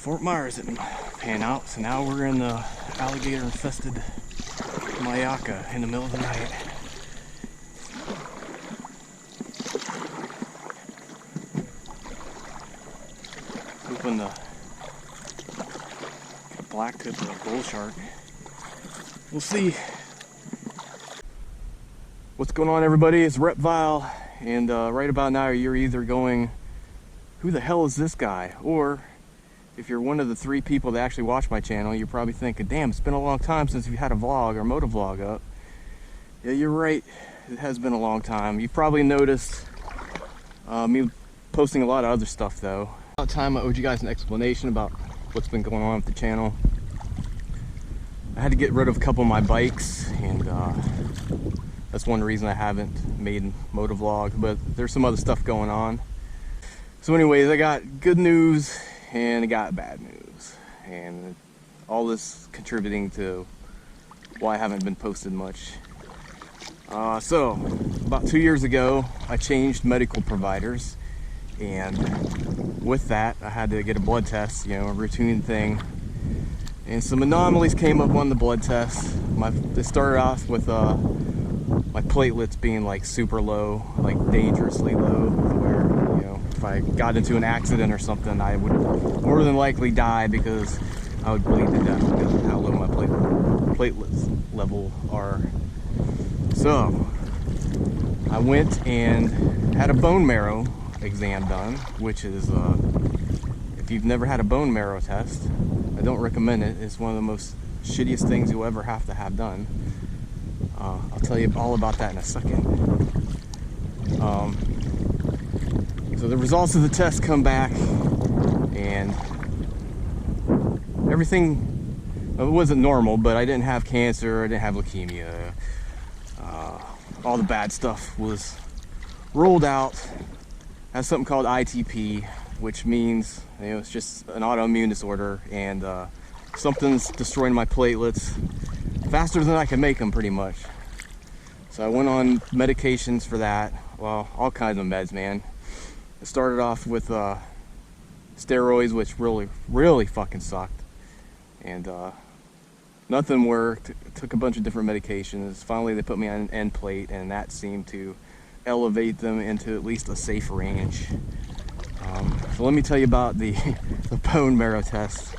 Fort Myers didn't pan out, so now we're in the alligator-infested Mayaka in the middle of the night. Hoping to get a black tip or a bull shark. We'll see. What's going on, everybody? It's Repvile, and right about now you're either going, who the hell is this guy? Or if you're one of the 3 people that actually watch my channel, you're probably thinking, damn, it's been a long time since we've had a vlog or motovlog up. Yeah, you're right. It has been a long time. You've probably noticed me posting a lot of other stuff, though. About time I owed you guys an explanation about what's been going on with the channel. I had to get rid of a couple of my bikes, and that's one reason I haven't made motovlog, but there's some other stuff going on. So anyways, I got good news and I got bad news, and all this contributing to why I haven't been posted much. So about 2 years ago I changed medical providers, and with that I had to get a blood test, you know, a routine thing, and some anomalies came up on the blood test. They started off with my platelets being like super low, like dangerously low, where, you know, if I got into an accident or something, I would more than likely die because I would bleed to death because of how low my platelets level are. So I went and had a bone marrow exam done, which is, if you've never had a bone marrow test, I don't recommend it. It's one of the most shittiest things you'll ever have to have done. I'll tell you all about that in a second. So the results of the test come back, and everything, it wasn't normal, but I didn't have cancer, I didn't have leukemia. All the bad stuff was rolled out. I have something called ITP, which means, you know, it's just an autoimmune disorder, and something's destroying my platelets faster than I can make them, pretty much. So I went on medications for that. Well, all kinds of meds, man. I started off with steroids, which really fucking sucked, and nothing worked. Took a bunch of different medications. Finally they put me on an end plate, and that seemed to elevate them into at least a safe range. So let me tell you about the bone marrow test.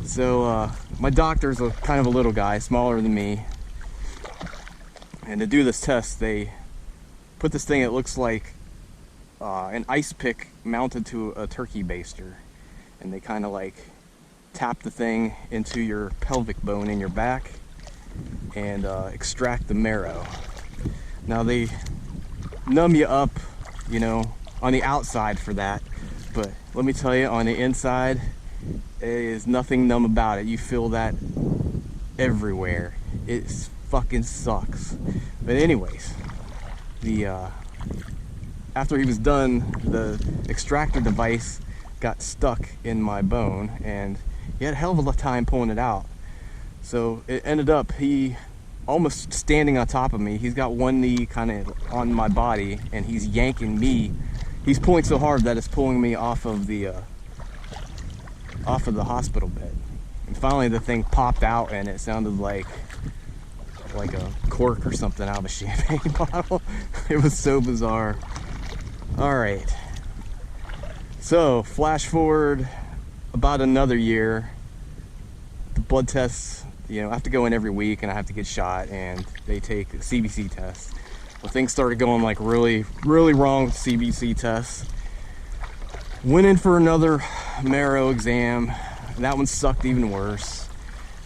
So my doctor's kind of a little guy, smaller than me, and to do this test they put this thing that looks like an ice pick mounted to a turkey baster, and they kind of like tap the thing into your pelvic bone in your back and extract the marrow. Now they numb you up, you know, on the outside for that, but let me tell you, on the inside there is nothing numb about it. You feel that everywhere. It fucking sucks. But anyways, after he was done, the extractor device got stuck in my bone, and he had a hell of a time pulling it out. So it ended up he almost standing on top of me. He's got one knee kind of on my body, and he's yanking me. He's pulling so hard that it's pulling me off of the hospital bed. And finally the thing popped out, and it sounded like a cork or something out of a champagne bottle. It was so bizarre. Alright, so flash forward about another year. The blood tests, you know, I have to go in every week, and I have to get shot, and they take a CBC test. Well, things started going like really wrong with CBC tests. Went in for another marrow exam, and that one sucked even worse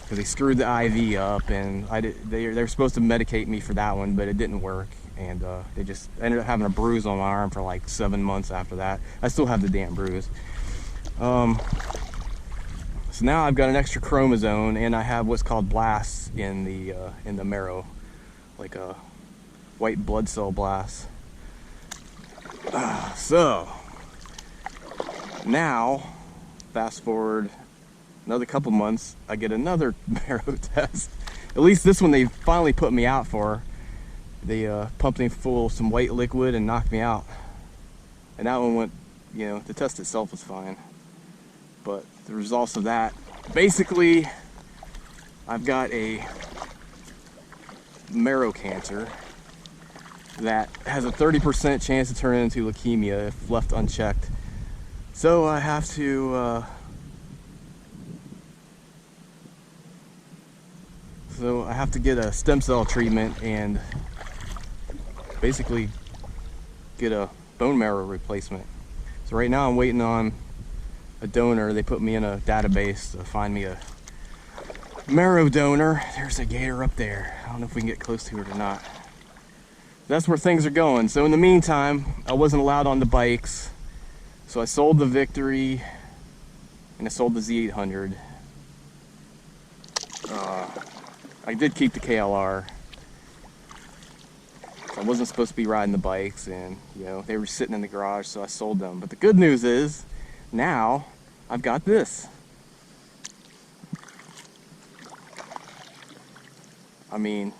because they screwed the IV up, and they were supposed to medicate me for that one, but it didn't work, and they just ended up having a bruise on my arm for like 7 months after that. I still have the damn bruise. So now I've got an extra chromosome, and I have what's called blasts in the marrow, like a white blood cell blast. So now, fast forward another couple months, I get another marrow test. At least this one they finally put me out for. They pumped me full of some white liquid and knocked me out. And that one went, you know, the test itself was fine. but the results of that, basically, I've got a marrow cancer that has a 30% chance to turn into leukemia if left unchecked. So I have to get a stem cell treatment and basically get a bone marrow replacement. So right now I'm waiting on a donor. They put me in a database to find me a marrow donor. There's a gator up there. I don't know if we can get close to it or not. That's where things are going. So in the meantime, I wasn't allowed on the bikes. So I sold the Victory and I sold the Z800. I did keep the KLR. So I wasn't supposed to be riding the bikes, and you know, they were sitting in the garage, so I sold them. But the good news is, now I've got this. I mean,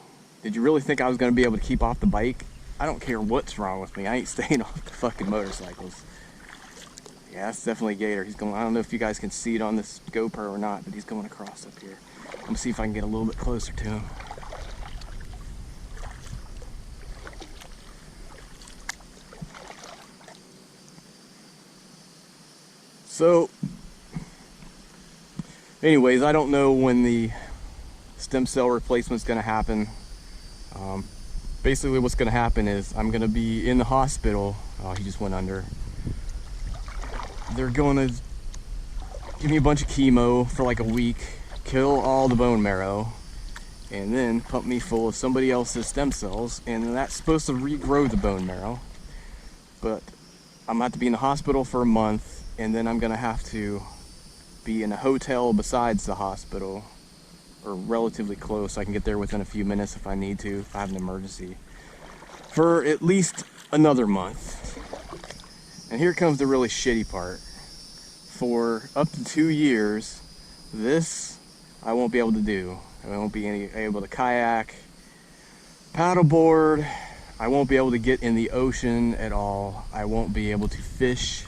did you really think I was going to be able to keep off the bike? I don't care what's wrong with me. I ain't staying off the fucking motorcycles. Yeah, that's definitely a gator. He's going, I don't know if you guys can see it on this GoPro or not, but he's going across up here. Let me see if I can get a little bit closer to him. So, anyways, I don't know when the stem cell replacement is going to happen. Basically what's going to happen is I'm going to be in the hospital. Oh, he just went under. They're going to give me a bunch of chemo for like a week, kill all the bone marrow, and then pump me full of somebody else's stem cells, and that's supposed to regrow the bone marrow. But I'm going to have to be in the hospital for a month, and then I'm going to have to be in a hotel besides the hospital, or relatively close. I can get there within a few minutes if I need to, if I have an emergency, for at least another month. And here comes the really shitty part. For up to 2 years, this I won't be able to do. I won't be able to kayak, paddleboard. I won't be able to get in the ocean at all. I won't be able to fish.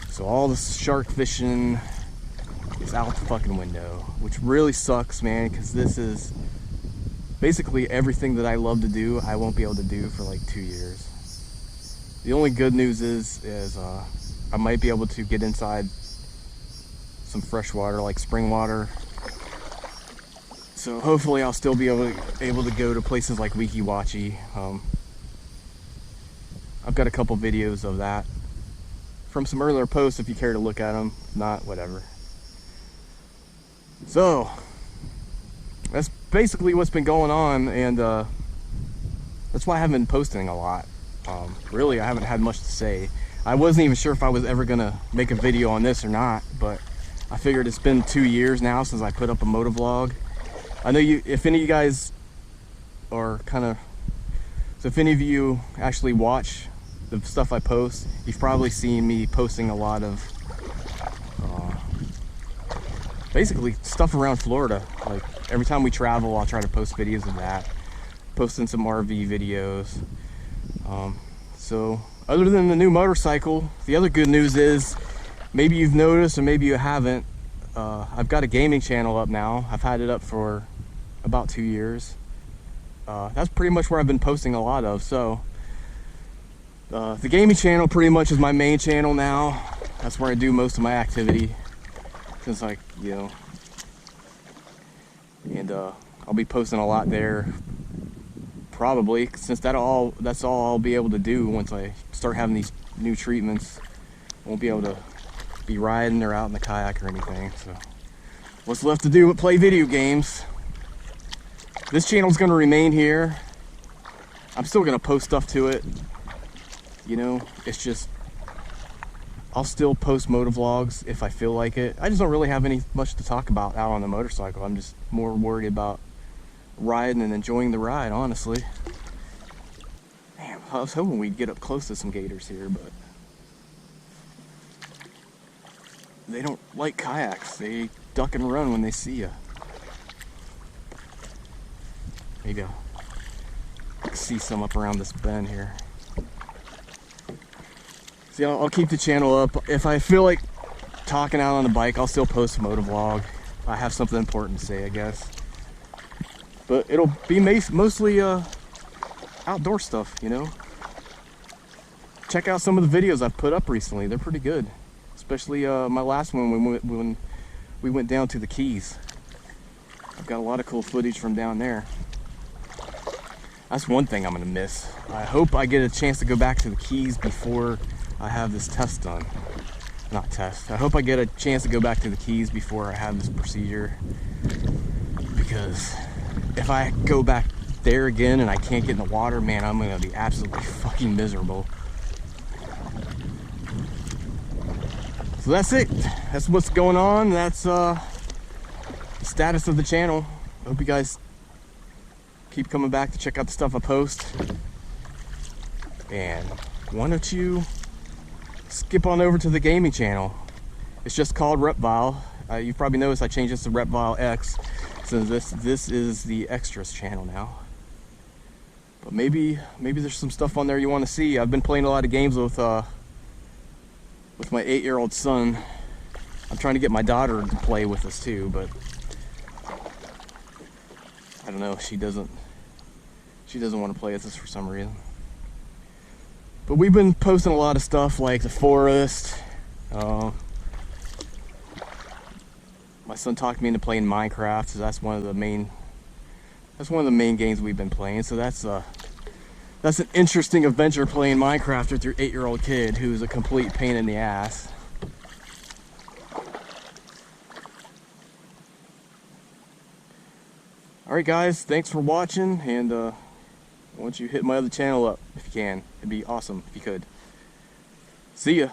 So all the shark fishing is out the fucking window, which really sucks, man, because this is basically everything that I love to do. I won't be able to do for like 2 years. The only good news is I might be able to get inside some fresh water, like spring water. So hopefully I'll still be able to go to places like Weeki Wachee. I've got a couple videos of that from some earlier posts if you care to look at them. If not, whatever. So that's basically what's been going on, and that's why I haven't been posting a lot. Really, I haven't had much to say. I wasn't even sure if I was ever gonna make a video on this or not, but I figured it's been 2 years now since I put up a motovlog. I know if any of you guys are so if any of you actually watch the stuff I post, you've probably seen me posting a lot of basically stuff around Florida. Like every time we travel, I'll try to post videos of that, posting some RV videos. So other than the new motorcycle, the other good news is, maybe you've noticed or maybe you haven't, I've got a gaming channel up now. I've had it up for about 2 years. That's pretty much where I've been posting a lot of. So the gaming channel pretty much is my main channel now. That's where I do most of my activity, since and I'll be posting a lot there probably, since that's all I'll be able to do once I start having these new treatments. I won't be able to be riding or out in the kayak or anything. So what's left to do but play video games. This channel's going to remain here. I'm still going to post stuff to it. You know, it's just, I'll still post motovlogs if I feel like it. I just don't really have much to talk about out on the motorcycle. I'm just more worried about riding and enjoying the ride, honestly. Damn, I was hoping we'd get up close to some gators here, but they don't like kayaks. They duck and run when they see you. Maybe I'll see some up around this bend here. See, I'll keep the channel up. If I feel like talking out on the bike. I'll still post a motovlog. I have something important to say, I guess. But it'll be mostly outdoor stuff, you know. Check out some of the videos I've put up recently. They're pretty good. Especially my last one when we went down to the Keys. I've got a lot of cool footage from down there. That's one thing I'm gonna miss. I hope I get a chance to go back to the Keys before I have this test done. Not test. I hope I get a chance to go back to the Keys before I have this procedure. Because if I go back there again and I can't get in the water, man, I'm gonna be absolutely fucking miserable. So that's it. That's what's going on. That's the status of the channel. I hope you guys keep coming back to check out the stuff I post. And why don't you skip on over to the gaming channel. It's just called Repvile. You've probably noticed I changed this to Repvile X. So this is the extras channel now. But maybe there's some stuff on there you want to see. I've been playing a lot of games with my 8-year-old son. I'm trying to get my daughter to play with us too, but I don't know, she doesn't want to play with us for some reason. But we've been posting a lot of stuff like the forest. My son talked me into playing Minecraft, so that's one of the main games we've been playing. So that's an interesting adventure playing Minecraft with your 8-year-old kid who's a complete pain in the ass. Alright guys, thanks for watching, and why don't you hit my other channel up if you can. It'd be awesome if you could. See ya.